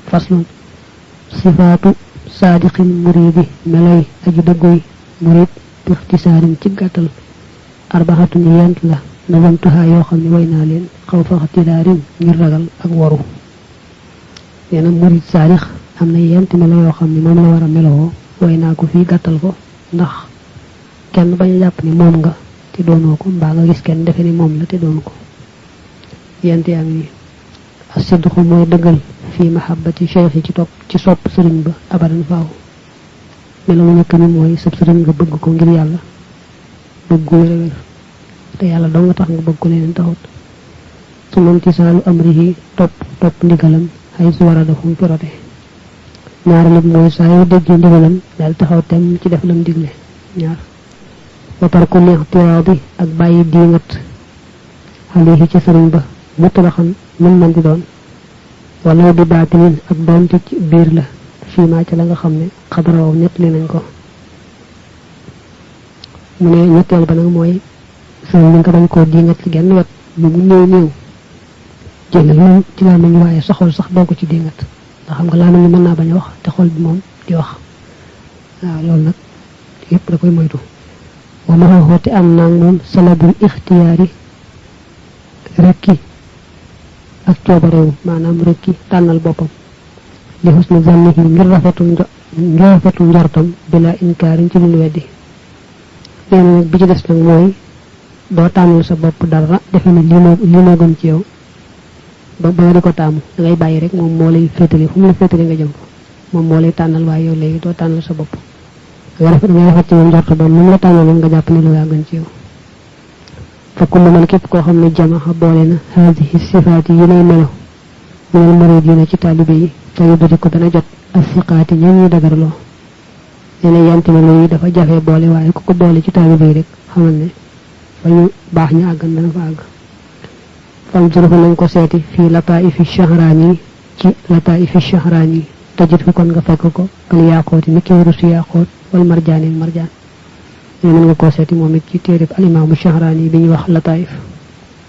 faslun sifaatu saadiqin muridi melay aji dëgguy murid bi ixtisaarin ci gàttal arbaxatun yent la nazamtuha yoo xam ne way naa leen xaw fa xtidaarin ngir ragal ak waru nee na murid saadix am na yent melo yoo xam ne moom la war a melowoo way naa ko fii gàttal ko ndax kenn bañ a jàpp ni moom nga te doonoo ko mbaa nga gis kenn defe ni moom la te doonu ko yent yaa ngi asidqu mooy dëggal fii mahabbati cheikh yi ci sopp sëriñ ba abadan faaw melo mu nekk ni mooy sab sëriñ nga bëgg ko ngir yàlla bëgg gu wér te yàlla doo nga tax nga bëgg ko leneen taxut su mamtisaalu amrihi topp ndigalam xay su war a dafum pirote ñaareelu mooy saa yoo déggee ndigalam daal taxaw tem ci def lam digle ñaar wa tarku lixtiraadi ak bàyyi diingat alayhi ci sëriñ ba mutlaxan mën man di doon wala di baatinin ak doonte ci biir la fiimaa ci la nga xam ne xadarawaw ñett li nañ ko mu ne ñetteel ba nag mooy sëriñ bi nga bañ koo diingat ci genn wet lu mu néew jëlal moom ci laa nañu waaye sa xol sax doo ko ci diingat ndax xam nga laa nañu mën naa bañ a wax te xol bi moom di wax waaw loolu nag yëpp da koy moytu wa ma xoote am naag moom salabul ixtiyaari rekki ak coobarewu maanaam rekki tànnal boppam li husni zannihi ngir rafetu njortam bila inkaarin ci lu weddi nee na nag bi ci des nag mooy doo tànnal sa bopp dara defe ne lii moo gën ci yow ba nga di ko taamu da ngay bàyyi rek moom moo lay féetale fu mu la féetale nga jëm ko moom moo lay tànnal waaye yow léegi doo tànnal sa bopp da ngay rafet ci moom njort ba mu la tànnaloon nga jàpp ne lu yaa gën ci yow fa kullu man képp koo xam ne jamaxa boole na haadihi sifaati yi lay melo minal muridina ci taalibe yi te yuddi ko dana jot ak siqaati ña ñuy dagarloo nee na yanti melo yi dafa jafe boole waaye ku ko boole ci taalibe yi rek xamal ne fa ñu baax ñu àggan dana fa àgg fam jurfu nañ ko seeti fii lataifi shahraani ci lataifi shahraani tajit fi kon nga fekk ko kal yaaqooti ni ki warusu yaaqoot wal marjaani marjaan nee mën nga koo seeti moom it ci téereb alimaamu shahraani bi ñuy wax lataif